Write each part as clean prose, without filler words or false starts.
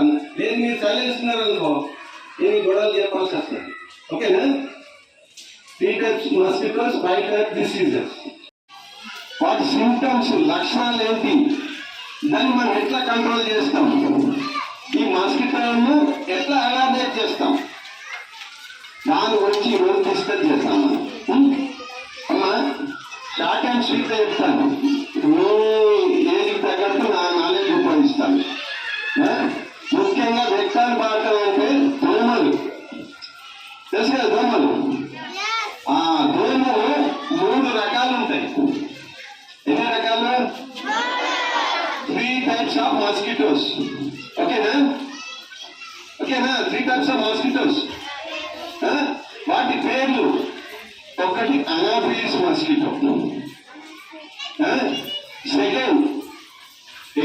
చెప్తాను. లేదు మీరు చదివిస్తున్నారు అనుకో, నేను గొడవలు చెప్పాల్సి వస్తుంది. ఓకేనా? 3 types mosquitoes, 5 types diseases. వాటి సింటమ్స్, లక్షణాలు ఏంటి, దాన్ని మనం ఎట్లా కంట్రోల్ చేస్తాం, ఈ మాస్కిటోలను ఎట్లా అవేర్నెస్ చేస్తాం, దాని గురించి ఈరోజు డిస్కస్ చేస్తాం. అమ్మా షార్ట్ అండ్ స్వీట్గా చెప్తాను, ఏది తగ్గట్టు నా నాలెడ్జ్ ఉపయోగిస్తాను. ముఖ్యంగా వెక్టార్ బాధ అంటే దోమలు, తెలుసు కదా దోమలు. దోమలు 3 రకాలు ఉంటాయి. ఎన్ని రకాలు? 3 types of mosquitoes. ఓకేనా? 3 types of mosquitoes. వాటి పేర్లు, ఒకటి anopheles mosquito, second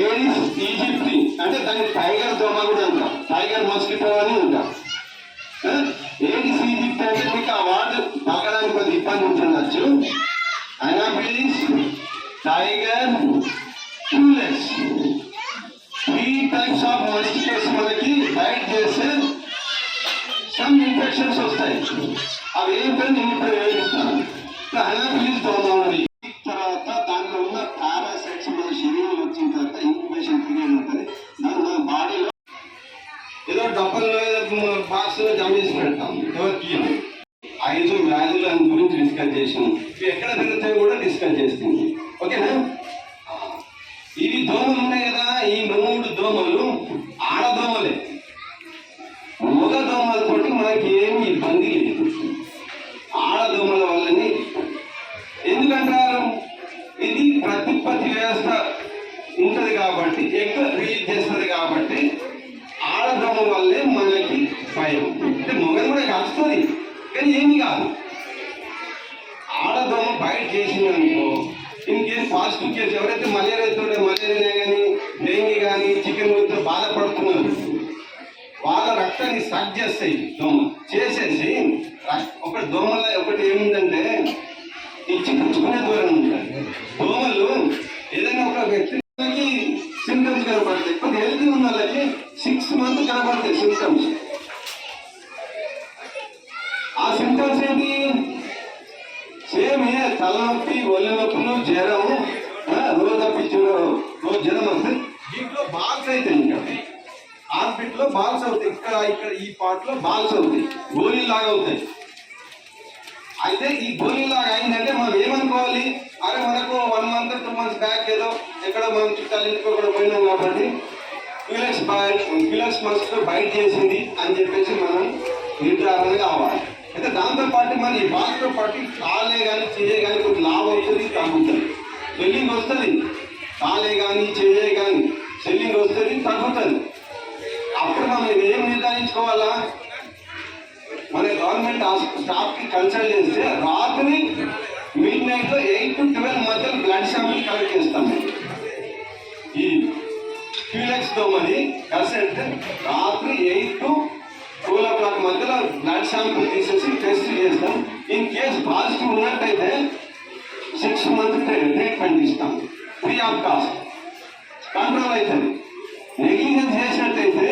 Aries aegypti, అంటే దాన్ని టైగర్ దోమ కూడా అంటాం, టైగర్ మస్కిటో అని ఉంటాం. ఏరిస్ ఈజిప్ట్ అంటే మీకు ఆ వార్డు పక్కడానికి కొద్ది ఇబ్బంది ఉంటుండొచ్చు. Anopheles, tiger, Culex, 3 types of mosquitoes మనకి బైట్ చేస్తే సమ్ ఇన్ఫెక్షన్స్ వస్తాయి. అవి ఏంటో నేను ఇప్పుడు వివరిస్తాను. అనాఫిలిస్ దోమ ఉంది, తర్వాత దానిలో ఉన్న పారాసైట్స్ మన శరీరంలో వచ్చిన తర్వాత ఇంక్యుబేషన్ పీరియడ్ ఉంటుంది. దాన్ని మన బాడీలో ఏదో డబ్బల్లో బాక్స్లో జమ చేసి పెడతాం. ఎవరికి 5 వ్యాధుల గురించి డిస్కస్ చేసాం. ఎక్కడ పెరుగుతాయో కూడా డిస్కస్ చేస్తుంది. ఓకేనా? ఇవి దోమలు ఉన్నాయి కదా, ఈ 3 దోమలు ఆడదోమలే. మగ దోమలతోటి మనకి ఏమి ఇబ్బంది లేదు, ఆడదోమల వల్లనే. ఎందుకంటారు? ఇది ప్రత్యుత్పత్తి వ్యవస్థ ఉంటుంది కాబట్టి, ఎక్కువ రిలీజ్ చేస్తుంది కాబట్టి ఆడదోమ వల్లే మనకి భయం. అంటే మొగలు కూడా కలుస్తుంది కానీ ఏమి కాదు. ఆడదోమ బయట చేసింది అనుకో, ఇన్ కేసు పాజిటివ్ కేసు, ఎవరైతే మలేరియా కానీ డెంగీ కానీ చికెన్ గురితో బాధపడుతున్నారు, వాళ్ళ రక్తాన్ని సక్ చేస్తాయి దోమ చేసేసి. ఒక దోమల ఒకటి ఏముందంటే ఇచ్చి పుచ్చుకునే దూరం ఉంటుంది. దోమలు ఏదైనా ఒక వ్యక్తికి సింటమ్స్ కనపడతాయి. ఇప్పుడు హెల్తీ ఉన్న వాళ్ళకి 6 months కనపడతాయి సింటమ్స్. ఆ సింటమ్స్ ఏంటి? సేమ్ తలనొప్పి, ఒళ్ళు నొప్పులు, జ్వరం, రోజు తప్పించు రోజు జ్వరం వస్తే దీంట్లో బాల్స్ అవుతాయి. ఇంకా హార్ట్బీట్ లో బాల్స్ అవుతాయి, ఇక్కడ ఈ పార్ట్ లో బాల్స్ అవుతాయి, గోళీలాగా అవుతాయి. అయితే ఈ గోళీలాగా అయిందంటే మనం ఏమనుకోవాలి? అరే మనకు 1 month 2 months బ్యాక్ ఏదో ఎక్కడో మనం చుట్టాలు ఇంటికి కూడా పోయినాం కాబట్టి క్యూలెక్స్ మస్కిటో బైట్ చేసింది అని చెప్పేసి మనం నిర్ధారణ కావాలి. అయితే దాంతో పాటు మన ఈ బాల్తో పాటు కాలే కానీ చెయ్యే కానీ కొంచెం లాభ అవుతుంది, తగ్గుతుంది, స్వెల్లింగ్ వస్తుంది. కాలే కానీ చెయ్యే కానీ స్వెల్లింగ్ వస్తుంది, తగ్గుతుంది. అప్పుడు మనం ఏం నిర్ధారించుకోవాలా? మన గవర్నమెంట్ స్టాఫ్ కి కన్సల్ట్ చేస్తే రాత్రి midnight 8 to 12 మధ్యలో బ్లడ్ శాంపిల్ కలెక్ట్ చేస్తాం. ఈ క్యూలెక్స్ దోమని కన్సల్ట్ రాత్రి 8 to 12 o'clock మధ్యలో బ్లడ్ శాంపిల్ తీసేసి టెస్ట్ చేస్తాం. ఇన్ కేసు పాజిటివ్ ఉన్నట్టయితే 6 months ట్రీట్మెంట్ ఇస్తాం, ఫ్రీ ఆఫ్ కాస్ట్, కంట్రోల్ అవుతుంది. నెగ్లిజెన్స్ చేసినట్టయితే